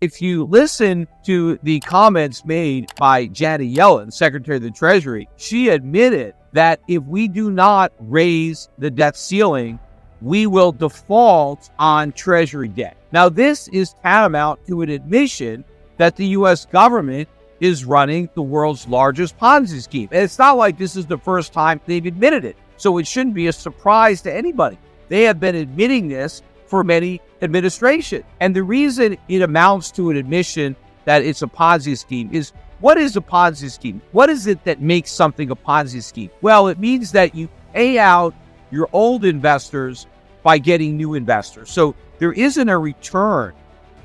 If you listen to the comments made by Janet Yellen, Secretary of the Treasury, she admitted that if we do not raise the debt ceiling, we will default on Treasury debt. Now, this is tantamount to an admission that the U.S. government is running the world's largest Ponzi scheme. And it's not like this is the first time they've admitted it, so it shouldn't be a surprise to anybody. They have been admitting this for many administrations. And the reason it amounts to an admission that it's a Ponzi scheme is, what is a Ponzi scheme? What is it that makes something a Ponzi scheme? Well, it means that you pay out your old investors by getting new investors. So there isn't a return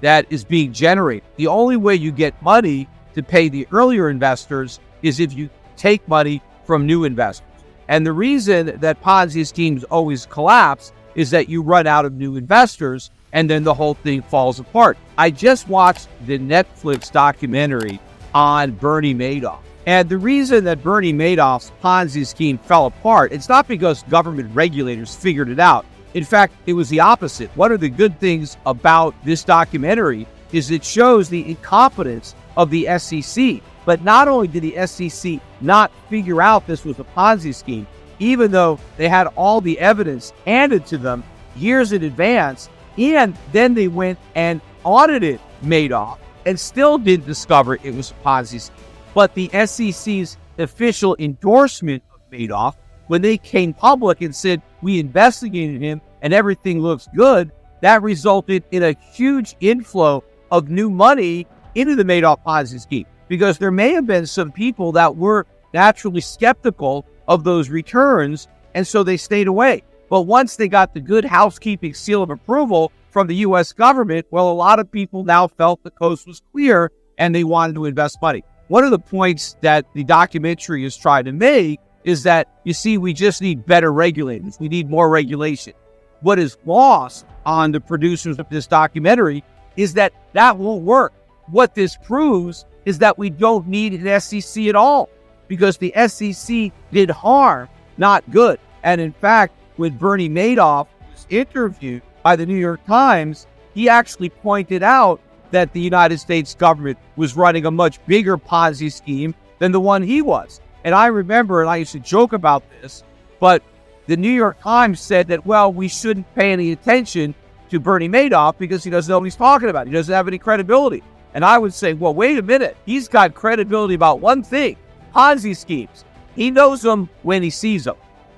that is being generated. The only way you get money to pay the earlier investors is if you take money from new investors. And the reason that Ponzi schemes always collapse is that you run out of new investors and then the whole thing falls apart. I just watched the Netflix documentary on Bernie Madoff. And the reason that Bernie Madoff's Ponzi scheme fell apart, it's not because government regulators figured it out. In fact, it was the opposite. One of the good things about this documentary is it shows the incompetence of the SEC. But not only did the SEC not figure out this was a Ponzi scheme, even though they had all the evidence handed to them years in advance, and then they went and audited Madoff and still didn't discover it was a Ponzi scheme. But the SEC's official endorsement of Madoff, when they came public and said, we investigated him and everything looks good, that resulted in a huge inflow of new money into the Madoff Ponzi scheme. Because there may have been some people that were naturally skeptical of those returns, and so they stayed away. But once they got the good housekeeping seal of approval from the U.S. government, well, a lot of people now felt the coast was clear and they wanted to invest money. One of the points that the documentary is trying to make is that, you see, we just need better regulators. We need more regulation. What is lost on the producers of this documentary is that that won't work. What this proves is that we don't need an SEC at all, because the SEC did harm, not good. And in fact, when Bernie Madoff was interviewed by the New York Times, he actually pointed out that the United States government was running a much bigger Ponzi scheme than the one he was. And I remember, and I used to joke about this, but the New York Times said that, well, we shouldn't pay any attention to Bernie Madoff because he doesn't know what he's talking about. He doesn't have any credibility. And I would say, well, wait a minute. He's got credibility about one thing: Ponzi schemes. He knows them when he sees them.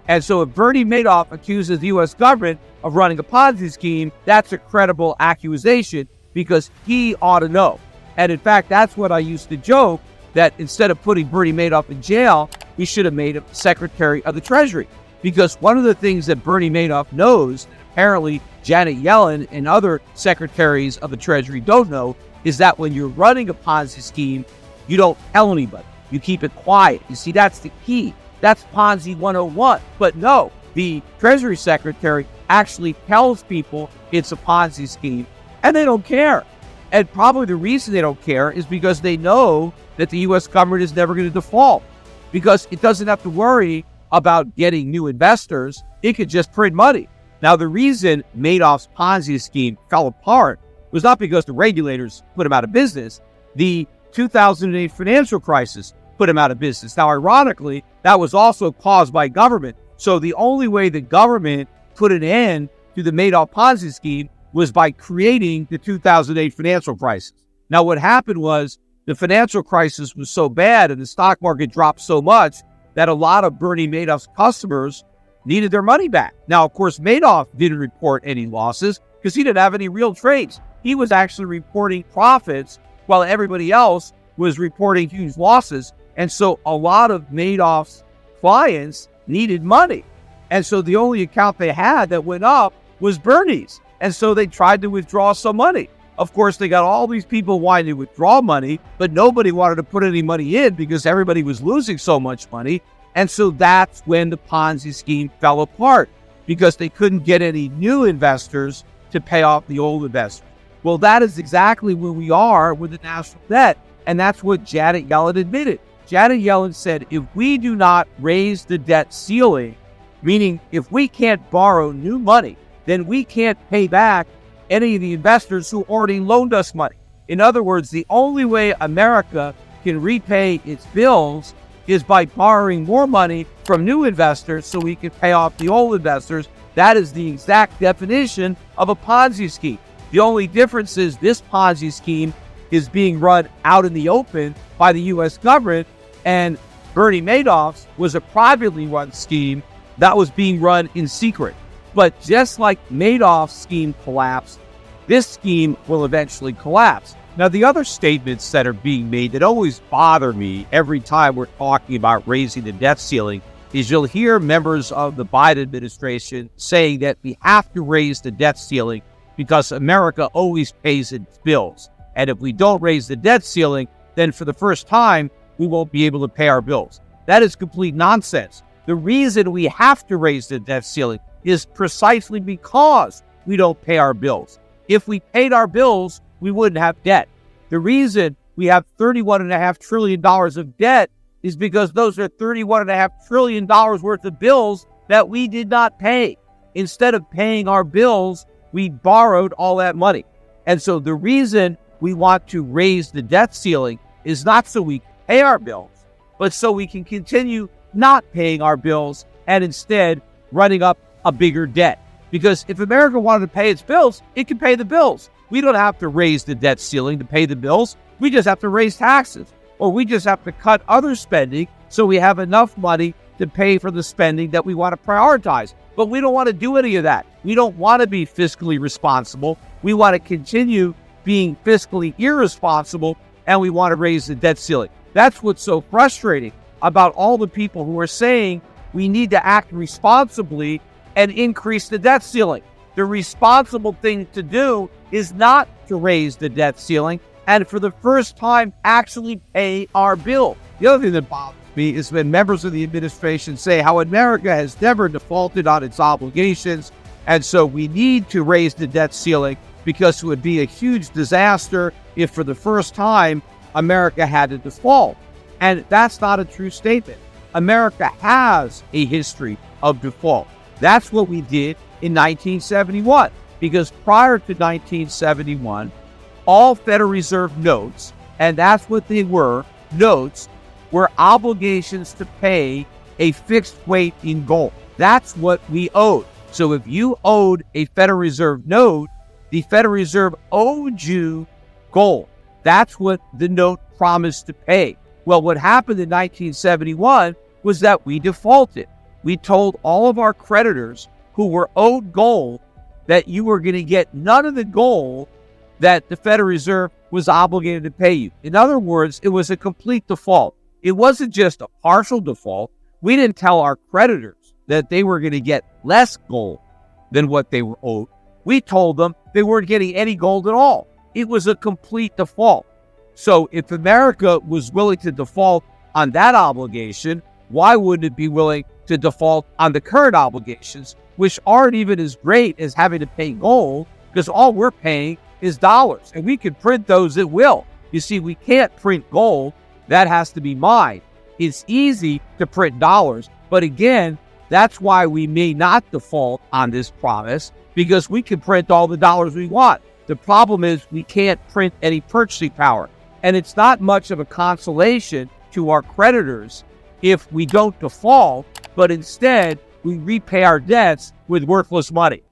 And so if Bernie Madoff accuses the U.S. government of running a Ponzi scheme, that's a credible accusation because he ought to know. And in fact, that's what I used to joke, that instead of putting Bernie Madoff in jail, we should have made him Secretary of the Treasury. Because one of the things that Bernie Madoff knows, that apparently Janet Yellen and other secretaries of the Treasury don't know, is that when you're running a Ponzi scheme, you don't tell anybody. You keep it quiet. You see, that's the key. That's Ponzi 101. But no, the Treasury Secretary actually tells people it's a Ponzi scheme, and they don't care. And probably the reason they don't care is because they know that the U.S. government is never going to default, because it doesn't have to worry about getting new investors. It could just print money. Now, the reason Madoff's Ponzi scheme fell apart was not because the regulators put him out of business. The 2008 financial crisis put him out of business. Now, ironically, that was also caused by government. So the only way the government put an end to the Madoff Ponzi scheme was by creating the 2008 financial crisis. Now, what happened was the financial crisis was so bad and the stock market dropped so much that a lot of Bernie Madoff's customers needed their money back. Now, of course, Madoff didn't report any losses because he didn't have any real trades. He was actually reporting profits while everybody else was reporting huge losses. And so a lot of Madoff's clients needed money. And so the only account they had that went up was Bernie's. And so they tried to withdraw some money. Of course, they got all these people wanting to withdraw money, but nobody wanted to put any money in because everybody was losing so much money. And so that's when the Ponzi scheme fell apart, because they couldn't get any new investors to pay off the old investors. Well, that is exactly where we are with the national debt. And that's what Janet Yellen admitted. Janet Yellen said, if we do not raise the debt ceiling, meaning if we can't borrow new money, then we can't pay back any of the investors who already loaned us money. In other words, the only way America can repay its bills is by borrowing more money from new investors so we can pay off the old investors. That is the exact definition of a Ponzi scheme. The only difference is this Ponzi scheme is being run out in the open by the U.S. government, and Bernie Madoff's was a privately run scheme that was being run in secret. But just like Madoff's scheme collapsed, this scheme will eventually collapse. Now, the other statements that are being made that always bother me every time we're talking about raising the debt ceiling is you'll hear members of the Biden administration saying that we have to raise the debt ceiling because America always pays its bills. And if we don't raise the debt ceiling, then for the first time, we won't be able to pay our bills. That is complete nonsense. The reason we have to raise the debt ceiling is precisely because we don't pay our bills. If we paid our bills, we wouldn't have debt. The reason we have $31.5 trillion of debt is because those are $31.5 trillion worth of bills that we did not pay. Instead of paying our bills, we borrowed all that money. And so the reason we want to raise the debt ceiling is not so we can pay our bills, but so we can continue not paying our bills and instead running up a bigger debt. Because if America wanted to pay its bills, it can pay the bills. We don't have to raise the debt ceiling to pay the bills. We just have to raise taxes, or we just have to cut other spending so we have enough money to pay for the spending that we want to prioritize. But we don't want to do any of that. We don't want to be fiscally responsible. We want to continue being fiscally irresponsible, and we want to raise the debt ceiling. That's what's so frustrating about all the people who are saying we need to act responsibly and increase the debt ceiling. The responsible thing to do is not to raise the debt ceiling and for the first time actually pay our bill. The other thing that bothers me is when members of the administration say how America has never defaulted on its obligations, and so we need to raise the debt ceiling because it would be a huge disaster if for the first time America had to default. And that's not a true statement. America has a history of default. That's what we did in 1971, because prior to 1971, all Federal Reserve notes, and that's what they were, notes, were obligations to pay a fixed rate in gold. That's what we owed. So if you owed a Federal Reserve note, the Federal Reserve owed you gold. That's what the note promised to pay. Well, what happened in 1971 was that we defaulted. We told all of our creditors who were owed gold that you were going to get none of the gold that the Federal Reserve was obligated to pay you. In other words, it was a complete default. It wasn't just a partial default. We didn't tell our creditors that they were going to get less gold than what they were owed. We told them they weren't getting any gold at all. It was a complete default. So if America was willing to default on that obligation, why wouldn't it be willing to default on the current obligations, which aren't even as great as having to pay gold, because all we're paying is dollars, and we can print those at will. You see, we can't print gold. That has to be mined. It's easy to print dollars, but again, that's why we may not default on this promise, because we can print all the dollars we want. The problem is we can't print any purchasing power, and it's not much of a consolation to our creditors if we don't default, but instead we repay our debts with worthless money.